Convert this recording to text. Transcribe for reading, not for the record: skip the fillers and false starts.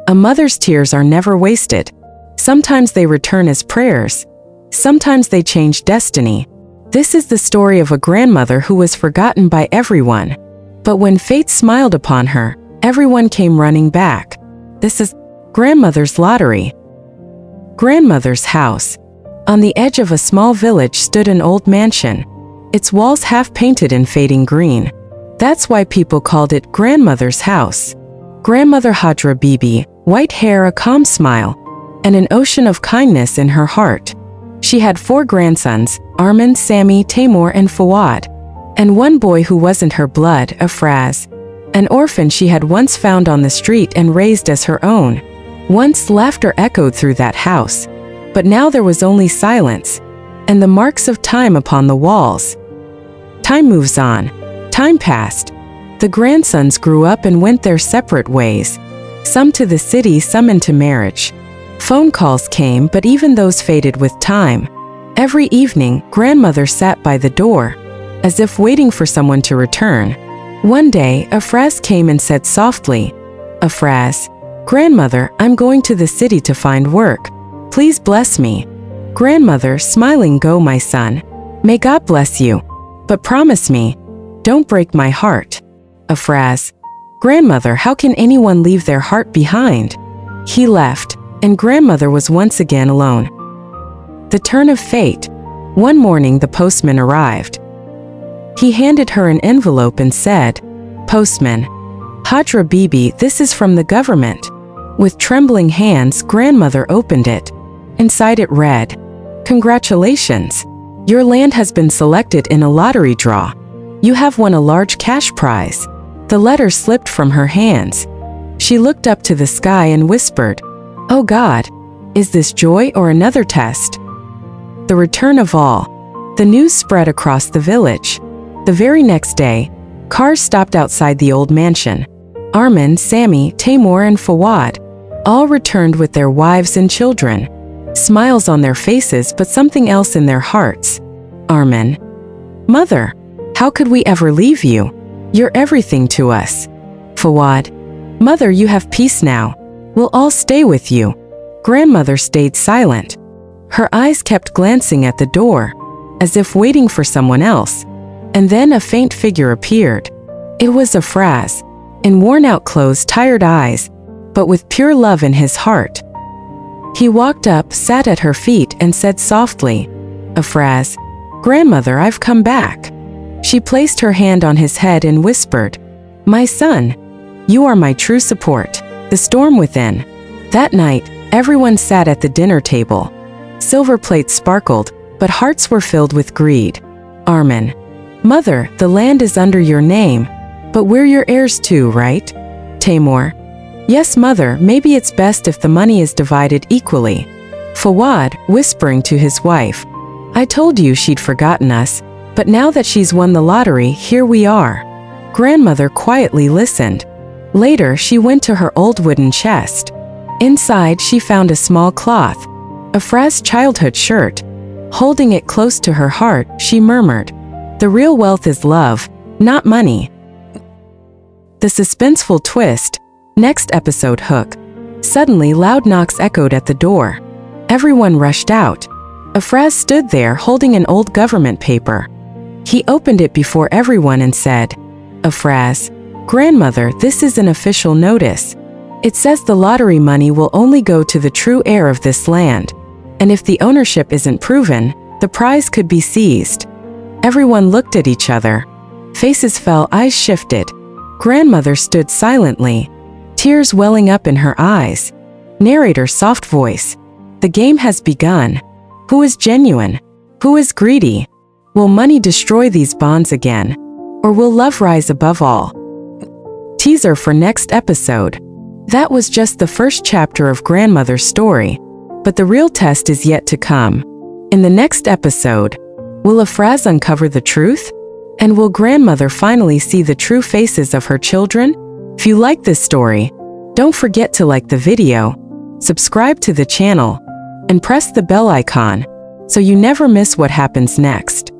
A mother's tears are never wasted. Sometimes they return as prayers. Sometimes they change destiny. This is the story of a grandmother who was forgotten by everyone. But when fate smiled upon her, everyone came running back. This is Grandmother's Lottery. Grandmother's house. On the edge of a small village stood an old mansion. Its walls half painted in fading green. That's why people called it Grandmother's house. Grandmother Hajra Bibi, white hair, a calm smile, and an ocean of kindness in her heart. She had 4 grandsons, Armin, Sami, Taimur, and Fawad, and one boy who wasn't her blood, Afraz, an orphan she had once found on the street and raised as her own. Once laughter echoed through that house, but now there was only silence, and the marks of time upon the walls. Time moves on. Time passed. The grandsons grew up and went their separate ways, some to the city, some into marriage. Phone calls came, but even those faded with time. Every evening, grandmother sat by the door, as if waiting for someone to return. One day, Afraz came and said softly, "Afraz, grandmother, I'm going to the city to find work. Please bless me." Grandmother, smiling, "Go, my son. May God bless you. But promise me, don't break my heart." Afraz, "Grandmother, how can anyone leave their heart behind?" He left, and grandmother was once again alone. The turn of fate. One morning the postman arrived. He handed her an envelope and said, "Postman, Hajra Bibi, this is from the government." With trembling hands, grandmother opened it. Inside it read, "Congratulations! Your land has been selected in a lottery draw. You have won a large cash prize." The letter slipped from her hands. She looked up to the sky and whispered, "Oh God, is this joy or another test?" The return of all. The news spread across the village. The very next day, cars stopped outside the old mansion. Armin, Sami, Taimur, and Fawad all returned with their wives and children. Smiles on their faces, but something else in their hearts. Armin, "Mother, how could we ever leave you? You're everything to us." Fawad, "Mother, you have peace now. We'll all stay with you." Grandmother stayed silent. Her eyes kept glancing at the door, as if waiting for someone else. And then a faint figure appeared. It was Afraz, in worn-out clothes, tired eyes, but with pure love in his heart. He walked up, sat at her feet, and said softly, "Afraz, grandmother, I've come back." She placed her hand on his head and whispered, "My son, you are my true support." The storm within. That night, everyone sat at the dinner table. Silver plates sparkled, but hearts were filled with greed. Armin, "Mother, the land is under your name, but we're your heirs too, right?" Taimur, "Yes, mother, maybe it's best if the money is divided equally." Fawad, whispering to his wife, "I told you she'd forgotten us, but now that she's won the lottery, here we are." Grandmother quietly listened. Later, she went to her old wooden chest. Inside, she found a small cloth, Afraz's childhood shirt. Holding it close to her heart, she murmured, "The real wealth is love, not money." The suspenseful twist. Next episode, Hook. Suddenly, loud knocks echoed at the door. Everyone rushed out. Afraz stood there holding an old government paper. He opened it before everyone and said, "Afraz, grandmother, this is an official notice. It says the lottery money will only go to the true heir of this land, and if the ownership isn't proven, the prize could be seized." Everyone looked at each other. Faces fell, eyes shifted. Grandmother stood silently, tears welling up in her eyes. Narrator, soft voice, "The game has begun. Who is genuine? Who is greedy? Will money destroy these bonds again? Or will love rise above all?" Teaser for next episode. That was just the first chapter of Grandmother's story, but the real test is yet to come. In the next episode, will Afraz uncover the truth? And will Grandmother finally see the true faces of her children? If you like this story, don't forget to like the video, subscribe to the channel, and press the bell icon so you never miss what happens next.